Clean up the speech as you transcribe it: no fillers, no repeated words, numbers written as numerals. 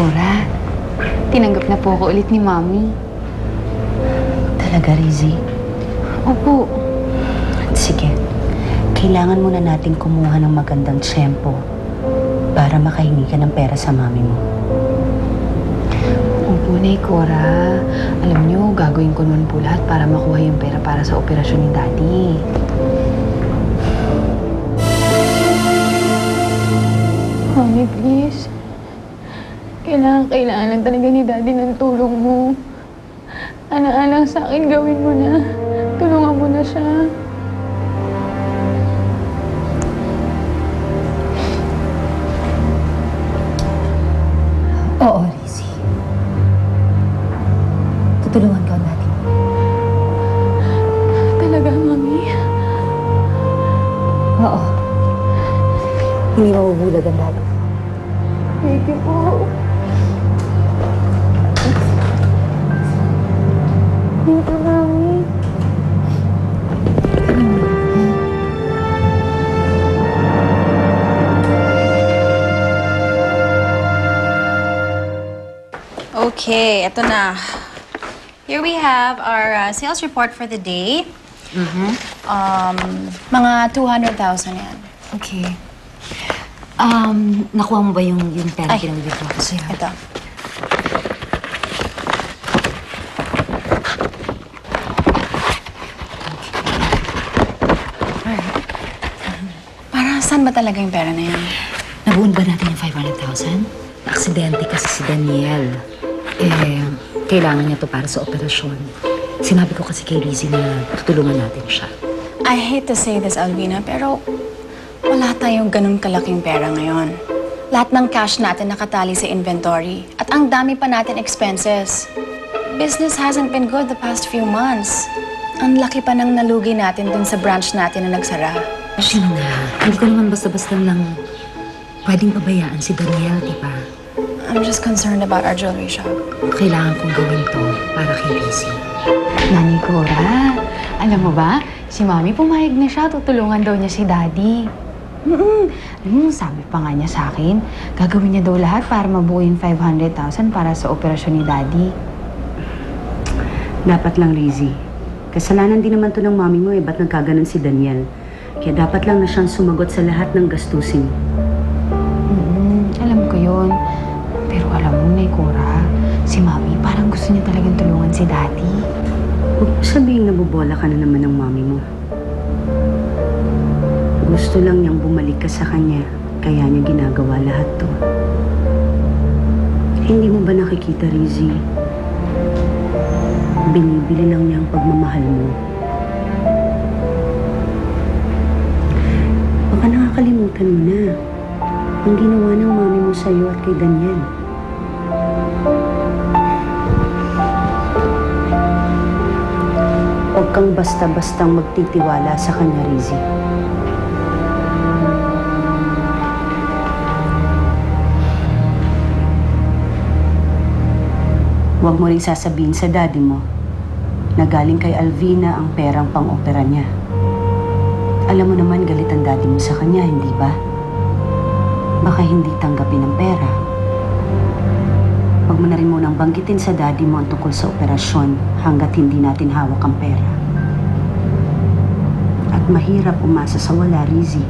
Cora, tinanggap na po ako ulit ni Mami. Talaga, Rizzy? Opo. Sige, kailangan muna natin kumuha ng magandang tiyempo para makahingi ka ng pera sa mami mo. Opo, Nay Cora. Alam niyo, gagawin ko nun po lahat para makuha yung pera para sa operasyon ni Daddy. Mami, please. Kailangan lang talaga ni Daddy ng tulong mo. Alang sa akin, gawin mo na. Tulungan mo na siya. Oo, Rizzy. Tutulungan ka natin. Talaga, Mami? Oo. Hindi mabubulag ang daddy. Thank you po. Thank you, Mami. Okay, eto na. Here we have our sales report for the day. Mga 200,000 yan. Okay. Nakuha mo ba yung pera pinag-withdraw ko sa'yo? Ito. Para saan ba talaga yung pera na yan? Nabuon ba natin yung 500,000? Aksidente kasi si Daniel. Kailangan niya to para sa operasyon. Sinabi ko kasi kay Rizzy na tutulungan natin siya. I hate to say this, Alvina, pero wala tayong ganun kalaking pera ngayon. Lahat ng cash natin nakatali sa inventory. At ang dami pa natin expenses. Business hasn't been good the past few months. Ang laki pa ng nalugi natin dun sa branch natin na nagsara. Kasi nga, hindi ko naman basta-basta lang pwedeng pabayaan si Daniel, di ba? I'm just concerned about our jewelry shop. Kailangan kong gawin to para kay Rizzy. Nani Cora, alam mo ba, si Mami pumayag na siya, tutulungan daw niya si Daddy. Sabi pa nga niya sa akin, gagawin niya daw lahat para mabuo yung 500,000 para sa operasyon ni Daddy. Dapat lang, Rizzy. Kasalanan din naman to ng mami mo ba't nagkaganon si Daniel? Kaya dapat lang na siyang sumagot sa lahat ng gastusin. Alam ko yun. Pero alam mo, Nay Cora, si Mami parang gusto niya talagang tulungan si Daddy. Huwag mo sabihin nabubola ka na naman ng mami mo. Gusto lang niyang bumalik ka sa kanya, kaya niya ginagawa lahat to. Hindi mo ba nakikita, Rizzy? Binibili lang niya ang pagmamahal mo. Baka nakakalimutan mo na ang ginawa ng mami mo sa'yo at kay Daniel. Huwag kang basta-bastang magtitiwala sa kanya, Rizzy. Huwag mo rin sasabihin sa daddy mo na galing kay Alvina ang perang pang-opera niya. Alam mo naman galit ang daddy mo sa kanya, hindi ba? Baka hindi tanggapin ang pera. Huwag mo na rin munang banggitin sa daddy mo ang tungkol sa operasyon hanggat hindi natin hawak ang pera. At mahirap umasa sa wala, Rizzy.